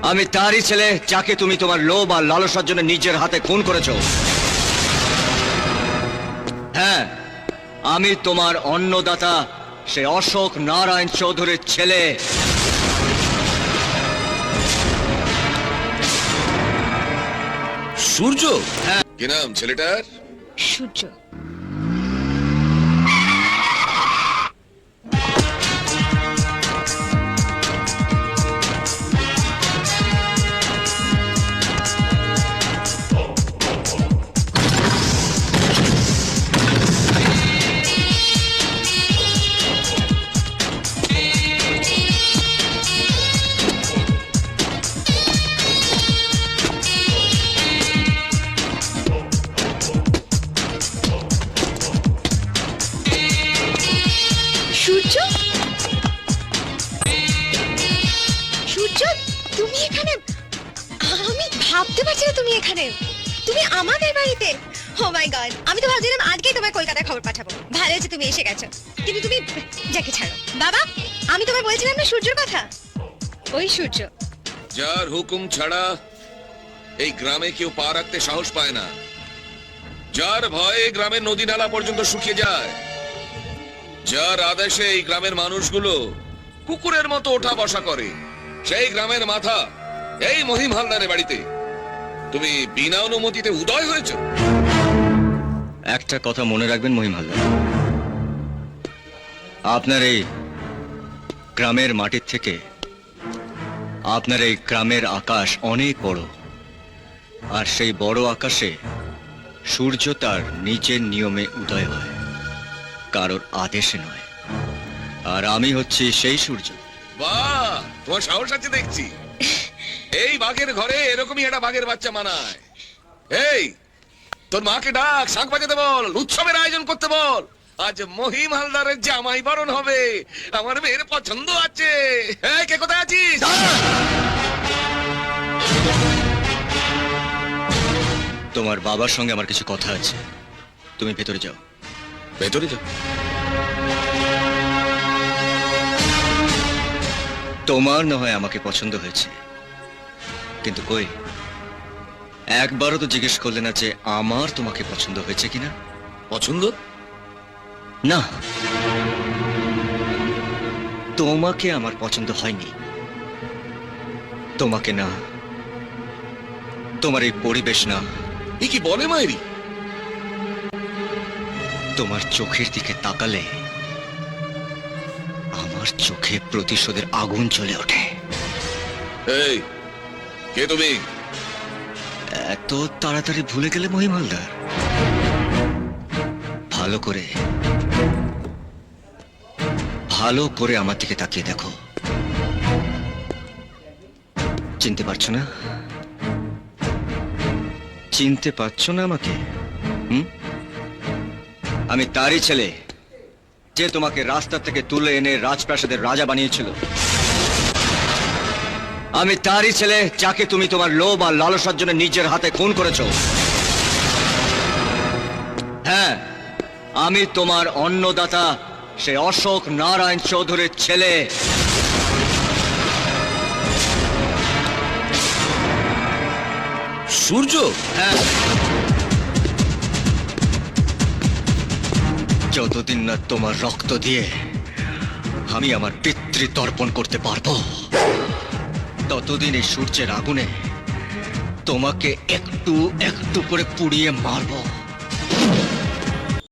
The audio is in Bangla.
আমি তারই ছেলে যাকে তুমি তোমার লোভ আর লালসার জন্য নিজের হাতে খুন করেছো। হ্যাঁ, আমি তোমার অন্নদাতা সে অশোক নারায়ণ চৌধুরীর ছেলে। সূর্য? হ্যাঁ। কি নাম ছেলেটার? সূর্য। সূর্য, সূর্য তুমি এখানে? আমি ভাবতে পারছি না তুমি এখানে, তুমি আমাদের বাড়িতে। ও মাই গড, আমি তো ভাবছিলাম আজকেই তোমার কলকাতায় খবর পাঠাবো। ভালো হয়েছে তুমি এসে গেছো, কিন্তু তুমি যাকে ছাড়ো। বাবা, আমি তোমায় বলছিলাম না সূর্যর কথা, ওই সূর্য। যার হুকুম ছাড়া এই গ্রামে কেউ পা রাখতে সাহস পায় না, যার ভয়ে গ্রামের নদী নালা পর্যন্ত শুকিয়ে যায়, যার আদেশে এই গ্রামের মানুষগুলো কুকুরের মতো ওঠা বসা করে, সেই গ্রামের মাথা এই মহিম হালদারের বাড়িতে তুমি বিনা অনুমতিতে উদয় হয়েছে। একটা কথা মনে রাখবেন মহিম হালদার, আপনার এই গ্রামের মাটির থেকে আপনার এই গ্রামের আকাশ অনেক বড়, আর সেই বড় আকাশে সূর্য তার নিজের নিয়মে উদয় হয়, কারোর আদেশে নয়। আর আমি হচ্ছি সেই সূর্য। বাহ, তোমার সাহস আছে দেখছি। এই বাঘের ঘরে এরকমই একটা বাঘের বাচ্চা মানায়। এই, তোর মাকে ডাক, শাঁখ বাজাতে বল, উৎসবের আয়োজন করতে বল। আজ মহিম হালদারের জামাই বরণ হবে, আমার মেয়ের পছন্দ আছে। এই, কে কোথায় আছিস? তোমার বাবার সঙ্গে আমার কিছু কথা আছে, তুমি ভেতরে যাও। ভেতরে যা। তোমার না হয় আমাকে পছন্দ হয়েছে, কিন্তু কই একবারও তো জিজ্ঞেস করলে না যে আমার তোমাকে পছন্দ হয়েছে কিনা। পছন্দ না, তোমাকে আমার পছন্দ হয়নি। তোমাকে না, তোমার এই পরিবেশ না। এ কি বলে মায়েরি? তোমার চোখের দিকে তাকালে আমার চোখে প্রতিশোধের আগুন জ্বলে ওঠে। এই, কে তুমি? এত তাড়াতাড়ি ভুলে গেলে মহিম হালদার? ভালো করে আমার দিকে তাকিয়ে দেখো। চিনতে পারছো না? চিনতে পারছো না আমাকে? আমি তারই ছেলে যে তোমাকে রাস্তা থেকে তুলে এনে রাজপ্রাসাদের রাজা বানিয়েছিল। আমি তারই ছেলে যাকে তুমি তোমার লোভ আর লালসার জন্য নিজের হাতে খুন করেছো। হ্যাঁ, আমি তোমার অন্নদাতা সে অশোক নারায়ণ চৌধুরীর ছেলে। সূর্য? হ্যাঁ, যতদিন না তোমার রক্ত দিয়ে আমি আমার পিতৃতর্পণ করতে পারবো, ততদিন এই সূর্যের আগুনে তোমাকে একটু একটু করে পুড়িয়ে মারবো।